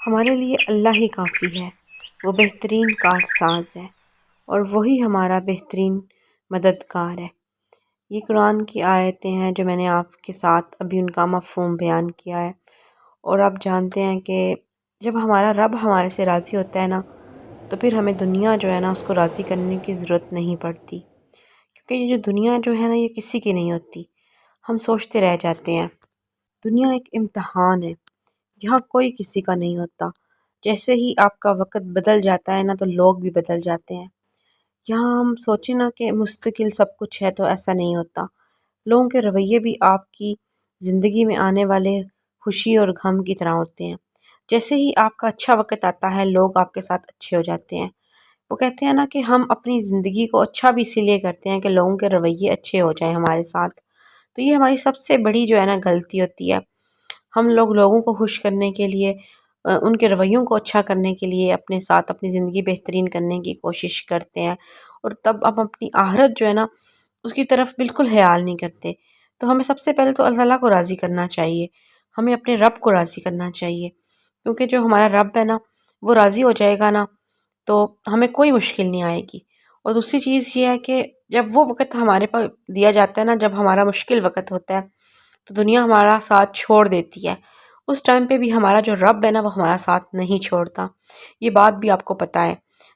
ہمارے لیے اللہ ہی کافی ہے، وہ بہترین کار ساز ہے اور وہی ہمارا بہترین مددگار ہے۔ یہ قرآن کی آیتیں ہیں جو میں نے آپ کے ساتھ ابھی ان کا مفہوم بیان کیا ہے، اور آپ جانتے ہیں کہ جب ہمارا رب ہمارے سے راضی ہوتا ہے نا، تو پھر ہمیں دنیا جو ہے نا اس کو راضی کرنے کی ضرورت نہیں پڑتی، کیونکہ یہ جو دنیا جو ہے نا یہ کسی کی نہیں ہوتی، ہم سوچتے رہ جاتے ہیں۔ دنیا ایک امتحان ہے، یہاں کوئی کسی کا نہیں ہوتا۔ جیسے ہی آپ کا وقت بدل جاتا ہے نا تو لوگ بھی بدل جاتے ہیں۔ یہاں ہم سوچیں نا کہ مستقل سب کچھ ہے، تو ایسا نہیں ہوتا۔ لوگوں کے رویے بھی آپ کی زندگی میں آنے والے خوشی اور غم کی طرح ہوتے ہیں۔ جیسے ہی آپ کا اچھا وقت آتا ہے، لوگ آپ کے ساتھ اچھے ہو جاتے ہیں۔ وہ کہتے ہیں نا کہ ہم اپنی زندگی کو اچھا بھی اسی لیے کرتے ہیں کہ لوگوں کے رویے اچھے ہو جائیں ہمارے ساتھ۔ تو یہ ہماری سب سے بڑی جو ہے نا غلطی ہوتی ہے۔ ہم لوگوں کو خوش کرنے کے لیے، ان کے رویوں کو اچھا کرنے کے لیے اپنے ساتھ اپنی زندگی بہترین کرنے کی کوشش کرتے ہیں، اور تب ہم اپنی آخرت جو ہے نا اس کی طرف بالکل خیال نہیں کرتے۔ تو ہمیں سب سے پہلے تو اللہ تعالیٰ کو راضی کرنا چاہیے، ہمیں اپنے رب کو راضی کرنا چاہیے، کیونکہ جو ہمارا رب ہے نا وہ راضی ہو جائے گا نا تو ہمیں کوئی مشکل نہیں آئے گی۔ اور دوسری چیز یہ ہے کہ جب وہ وقت ہمارے پاس دیا جاتا ہے نا، جب ہمارا مشکل وقت ہوتا ہے تو دنیا ہمارا ساتھ چھوڑ دیتی ہے، اس ٹائم پہ بھی ہمارا جو رب ہے نا وہ ہمارا ساتھ نہیں چھوڑتا۔ یہ بات بھی آپ کو پتہ ہے۔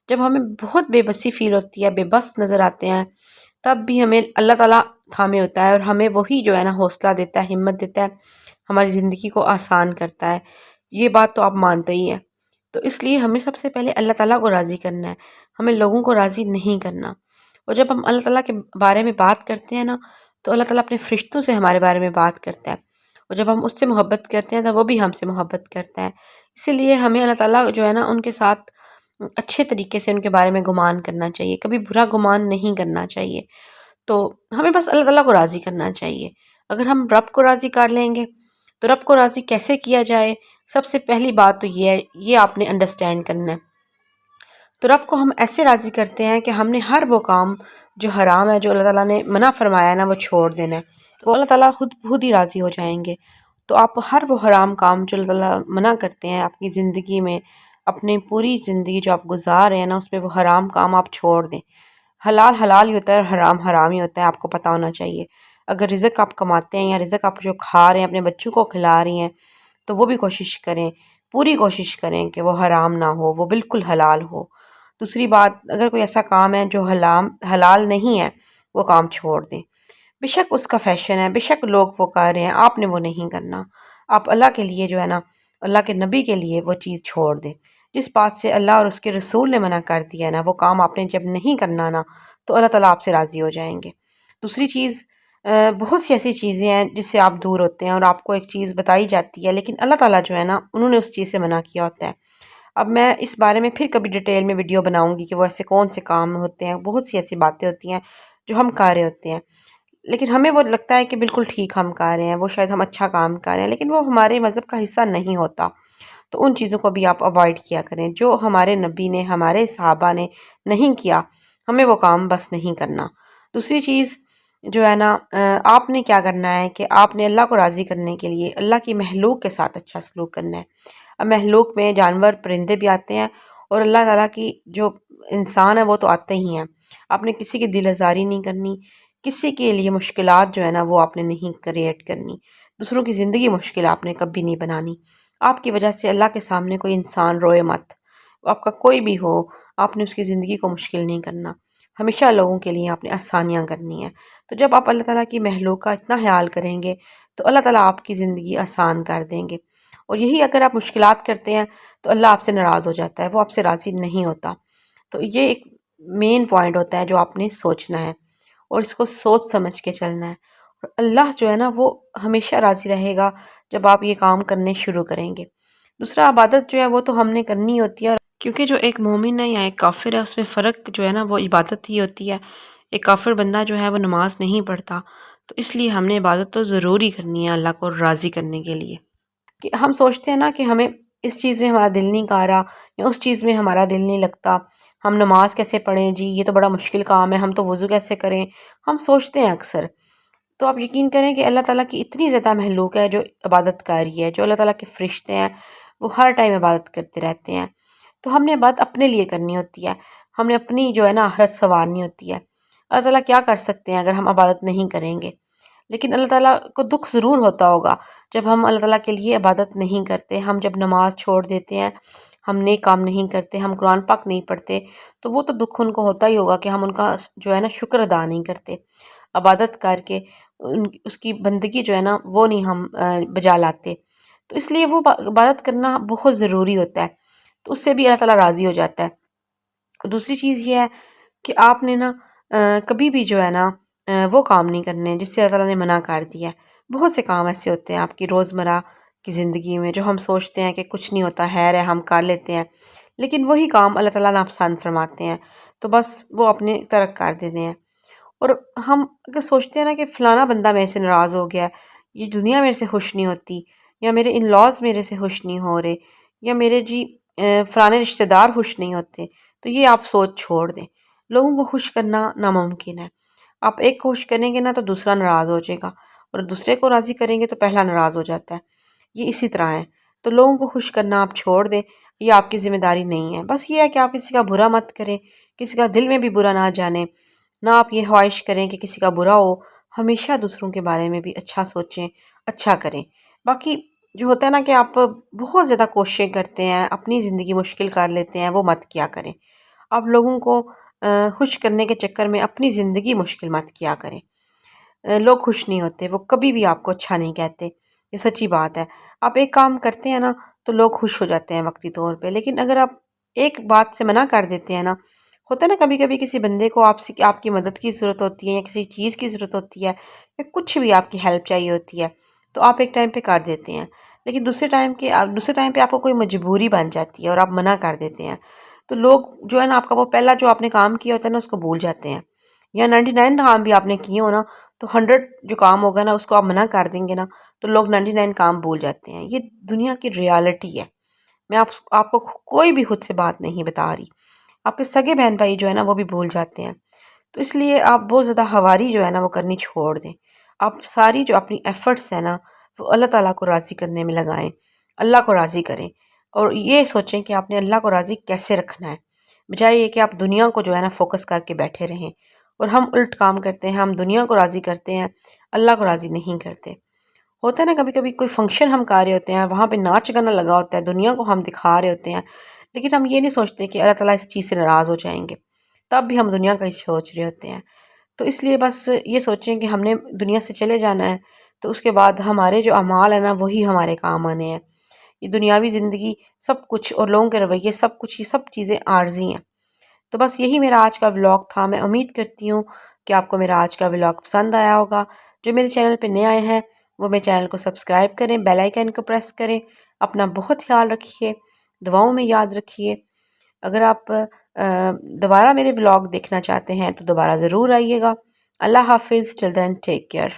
جب ہمیں بہت بے بسی فیل ہوتی ہے، بے بس نظر آتے ہیں، تب بھی ہمیں اللہ تعالیٰ تھامے ہوتا ہے، اور ہمیں وہی جو ہے نا حوصلہ دیتا ہے، ہمت دیتا ہے، ہماری زندگی کو آسان کرتا ہے۔ یہ بات تو آپ مانتے ہی ہیں۔ تو اس لیے ہمیں سب سے پہلے اللہ تعالیٰ کو راضی کرنا ہے، ہمیں لوگوں کو راضی نہیں کرنا۔ اور جب ہم اللہ تعالیٰ کے بارے میں بات کرتے ہیں نا تو اللہ تعالیٰ اپنے فرشتوں سے ہمارے بارے میں بات کرتا ہے، اور جب ہم اس سے محبت کرتے ہیں تو وہ بھی ہم سے محبت کرتا ہے۔ اسی لیے ہمیں اللہ تعالیٰ جو ہے نا ان کے ساتھ اچھے طریقے سے ان کے بارے میں گمان کرنا چاہیے، کبھی برا گمان نہیں کرنا چاہیے۔ تو ہمیں بس اللہ تعالیٰ کو راضی کرنا چاہیے۔ اگر ہم رب کو راضی کر لیں گے تو رب کو راضی کیسے کیا جائے؟ سب سے پہلی بات تو یہ ہے، یہ آپ نے انڈرسٹینڈ کرنا ہے۔ تو رب کو ہم ایسے راضی کرتے ہیں کہ ہم نے ہر وہ کام جو حرام ہے، جو اللہ تعالیٰ نے منع فرمایا ہے نا، وہ چھوڑ دینا ہے، تو اللہ تعالیٰ خود ہی راضی ہو جائیں گے۔ تو آپ ہر وہ حرام کام جو اللہ تعالیٰ منع کرتے ہیں اپنی زندگی میں، اپنی پوری زندگی جو آپ گزار رہے ہیں نا، اس میں وہ حرام کام آپ چھوڑ دیں۔ حلال حلال ہی ہوتا ہے اور حرام حرام ہی ہوتا ہے، آپ کو پتہ ہونا چاہیے۔ اگر رزق آپ کماتے ہیں یا رزق آپ جو کھا رہے ہیں اپنے بچوں کو کھلا رہی ہیں، تو وہ بھی کوشش کریں، پوری کوشش کریں کہ وہ حرام نہ ہو، وہ بالکل حلال ہو۔ دوسری بات، اگر کوئی ایسا کام ہے جو حلال نہیں ہے، وہ کام چھوڑ دیں۔ بے شک اس کا فیشن ہے، بے شک لوگ وہ کر رہے ہیں، آپ نے وہ نہیں کرنا۔ آپ اللہ کے لیے جو ہے نا، اللہ کے نبی کے لیے وہ چیز چھوڑ دیں۔ جس بات سے اللہ اور اس کے رسول نے منع کر دیا ہے نا، وہ کام آپ نے جب نہیں کرنا نا تو اللہ تعالیٰ آپ سے راضی ہو جائیں گے۔ دوسری چیز، بہت سی ایسی چیزیں ہیں جس سے آپ دور ہوتے ہیں، اور آپ کو ایک چیز بتائی جاتی ہے لیکن اللہ تعالیٰ جو ہے نا انہوں نے اس چیز سے منع کیا ہوتا ہے۔ اب میں اس بارے میں پھر کبھی ڈیٹیل میں ویڈیو بناؤں گی کہ وہ ایسے کون سے کام ہوتے ہیں، بہت سی ایسی باتیں ہوتی ہیں جو ہم کر رہے ہوتے ہیں لیکن ہمیں وہ لگتا ہے کہ بالکل ٹھیک ہم کر رہے ہیں، وہ شاید ہم اچھا کام کر رہے ہیں، لیکن وہ ہمارے مذہب کا حصہ نہیں ہوتا۔ تو ان چیزوں کو بھی آپ اوائڈ کیا کریں، جو ہمارے نبی نے، ہمارے صحابہ نے نہیں کیا، ہمیں وہ کام بس نہیں کرنا۔ دوسری چیز جو ہے نا، آپ نے کیا کرنا ہے کہ آپ نے اللہ کو راضی کرنے کے لیے اللہ کی مخلوق کے ساتھ اچھا سلوک کرنا ہے۔ اب مخلوق میں جانور پرندے بھی آتے ہیں، اور اللہ تعالیٰ کی جو انسان ہے وہ تو آتے ہی ہیں۔ آپ نے کسی کی دل آزاری نہیں کرنی، کسی کے لیے مشکلات جو ہے نا وہ آپ نے نہیں کریٹ کرنی، دوسروں کی زندگی مشکل آپ نے کبھی نہیں بنانی۔ آپ کی وجہ سے اللہ کے سامنے کوئی انسان روئے مت، آپ کا کوئی بھی ہو، آپ نے اس کی زندگی کو مشکل نہیں کرنا، ہمیشہ لوگوں کے لیے آپ نے آسانیاں کرنی ہیں۔ تو جب آپ اللہ تعالیٰ کی مخلوق کا اتنا خیال کریں گے تو اللہ تعالیٰ آپ کی زندگی آسان کر دیں گے۔ اور یہی اگر آپ مشکلات کرتے ہیں تو اللہ آپ سے ناراض ہو جاتا ہے، وہ آپ سے راضی نہیں ہوتا۔ تو یہ ایک مین پوائنٹ ہوتا ہے جو آپ نے سوچنا ہے، اور اس کو سوچ سمجھ کے چلنا ہے۔ اور اللہ جو ہے نا وہ ہمیشہ راضی رہے گا جب آپ یہ کام کرنے شروع کریں گے۔ دوسرا، عبادت جو ہے وہ تو ہم نے کرنی ہوتی ہے، کیونکہ جو ایک مومن ہے یا ایک کافر ہے اس میں فرق جو ہے نا وہ عبادت ہی ہوتی ہے۔ ایک کافر بندہ جو ہے وہ نماز نہیں پڑھتا، تو اس لیے ہم نے عبادت تو ضروری کرنی ہے اللہ کو راضی کرنے کے لیے۔ کہ ہم سوچتے ہیں نا کہ ہمیں اس چیز میں ہمارا دل نہیں کر رہا یا اس چیز میں ہمارا دل نہیں لگتا، ہم نماز کیسے پڑھیں جی، یہ تو بڑا مشکل کام ہے، ہم تو وضو کیسے کریں، ہم سوچتے ہیں اکثر۔ تو آپ یقین کریں کہ اللہ تعالیٰ کی اتنی زیادہ مخلوق ہے جو عبادت کر رہی ہے، جو اللہ تعالیٰ کے فرشتے ہیں وہ ہر ٹائم عبادت کرتے رہتے ہیں. تو ہم نے عبادت اپنے لیے کرنی ہوتی ہے، ہم نے اپنی جو ہے نا آخرت سنوارنی ہوتی ہے. اللہ تعالیٰ کیا کر سکتے ہیں اگر ہم عبادت نہیں کریں گے؟ لیکن اللہ تعالیٰ کو دکھ ضرور ہوتا ہوگا جب ہم اللہ تعالیٰ کے لیے عبادت نہیں کرتے. ہم جب نماز چھوڑ دیتے ہیں، ہم نیک کام نہیں کرتے، ہم قرآن پاک نہیں پڑھتے، تو وہ تو دکھ ان کو ہوتا ہی ہوگا کہ ہم ان کا جو ہے نا شکر ادا نہیں کرتے. عبادت کر کے اس کی بندگی جو ہے نا وہ نہیں ہم بجا لاتے. تو اس لیے وہ عبادت کرنا بہت ضروری ہوتا ہے، تو اس سے بھی اللہ تعالیٰ راضی ہو جاتا ہے. دوسری چیز یہ ہے کہ آپ نے نا کبھی بھی جو ہے نا وہ کام نہیں کرنے جس سے اللہ تعالیٰ نے منع کر دیا ہے. بہت سے کام ایسے ہوتے ہیں آپ کی روزمرہ کی زندگی میں جو ہم سوچتے ہیں کہ کچھ نہیں ہوتا، خیر ہے، ہم کر لیتے ہیں، لیکن وہی کام اللہ تعالیٰ ناپسند فرماتے ہیں، تو بس وہ اپنے ترک کر دیتے ہیں. اور ہم اگر سوچتے ہیں نا کہ فلانا بندہ میرے سے ناراض ہو گیا، یہ دنیا میرے سے خوش نہیں ہوتی، یا میرے ان لاز میرے سے خوش نہیں ہو رہے، یا میرے فلانے رشتہ دار خوش نہیں ہوتے، تو یہ آپ سوچ چھوڑ دیں. لوگوں کو خوش کرنا ناممکن ہے. آپ ایک کو خوش کریں گے نا تو دوسرا ناراض ہو جائے گا، اور دوسرے کو راضی کریں گے تو پہلا ناراض ہو جاتا ہے. یہ اسی طرح ہے. تو لوگوں کو خوش کرنا آپ چھوڑ دیں، یہ آپ کی ذمہ داری نہیں ہے. بس یہ ہے کہ آپ کسی کا برا مت کریں، کسی کا دل میں بھی برا نہ جانیں، نہ آپ یہ خواہش کریں کہ کسی کا برا ہو. ہمیشہ دوسروں کے بارے میں بھی اچھا سوچیں، اچھا کریں. باقی جو ہوتا ہے نا کہ آپ بہت زیادہ کوششیں کرتے ہیں، اپنی زندگی مشکل کر لیتے ہیں، وہ مت کیا کریں. آپ لوگوں کو خوش کرنے کے چکر میں اپنی زندگی مشکل مت کیا کریں. لوگ خوش نہیں ہوتے، وہ کبھی بھی آپ کو اچھا نہیں کہتے، یہ سچی بات ہے. آپ ایک کام کرتے ہیں نا تو لوگ خوش ہو جاتے ہیں وقتی طور پہ، لیکن اگر آپ ایک بات سے منع کر دیتے ہیں نا، ہوتا ہے نا کبھی کبھی کسی بندے کو آپ کی مدد کی ضرورت ہوتی ہے، یا کسی چیز کی ضرورت ہوتی ہے، یا کچھ بھی آپ کی ہیلپ چاہیے ہوتی ہے، تو آپ ایک ٹائم پہ کر دیتے ہیں، لیکن دوسرے ٹائم پہ آپ کو کوئی مجبوری بن جاتی ہے اور آپ منع کر دیتے ہیں، تو لوگ جو ہے نا آپ کا وہ پہلا جو آپ نے کام کیا ہوتا ہے نا اس کو بھول جاتے ہیں. یا 99 کام بھی آپ نے کیے ہو نا، تو 100 جو کام ہوگا نا اس کو آپ منع کر دیں گے نا، تو لوگ 99 کام بھول جاتے ہیں. یہ دنیا کی ریالٹی ہے. میں آپ کو کوئی بھی خود سے بات نہیں بتا رہی. آپ کے سگے بہن بھائی جو ہے نا وہ بھی بھول جاتے ہیں. تو اس لیے آپ بہت زیادہ ہواری جو ہے نا وہ کرنی چھوڑ دیں. آپ ساری جو اپنی ایفرٹس ہیں نا وہ اللہ تعالیٰ کو راضی کرنے میں لگائیں، اللہ کو راضی کریں، اور یہ سوچیں کہ آپ نے اللہ کو راضی کیسے رکھنا ہے، بجائے یہ کہ آپ دنیا کو جو ہے نا فوکس کر کے بیٹھے رہیں. اور ہم الٹ کام کرتے ہیں، ہم دنیا کو راضی کرتے ہیں، اللہ کو راضی نہیں کرتے. ہوتا ہے نا کبھی کبھی کوئی فنکشن ہم کر رہے ہوتے ہیں، وہاں پہ ناچ گانا لگا ہوتا ہے، دنیا کو ہم دکھا رہے ہوتے ہیں، لیکن ہم یہ نہیں سوچتے کہ اللہ تعالیٰ اس چیز سے ناراض ہو جائیں گے، تب بھی ہم دنیا کا ہی سوچ رہے ہوتے ہیں. تو اس لیے بس یہ سوچیں کہ ہم نے دنیا سے چلے جانا ہے، تو اس کے بعد ہمارے جو اعمال ہیں نا وہی ہمارے کام آنے ہیں. یہ دنیاوی زندگی سب کچھ اور لوگوں کے رویے سب کچھ، یہ سب چیزیں عارضی ہیں. تو بس یہی میرا آج کا ولاگ تھا. میں امید کرتی ہوں کہ آپ کو میرا آج کا ولاگ پسند آیا ہوگا. جو میرے چینل پہ نئے آئے ہیں وہ میرے چینل کو سبسکرائب کریں، بیل آئیکن کو پریس کریں. اپنا بہت خیال رکھیے، دعاؤں میں یاد رکھیے. اگر آپ دوبارہ میرے ولاگ دیکھنا چاہتے ہیں تو دوبارہ ضرور آئیے گا. اللہ حافظ. ٹل دین ٹیک کیئر.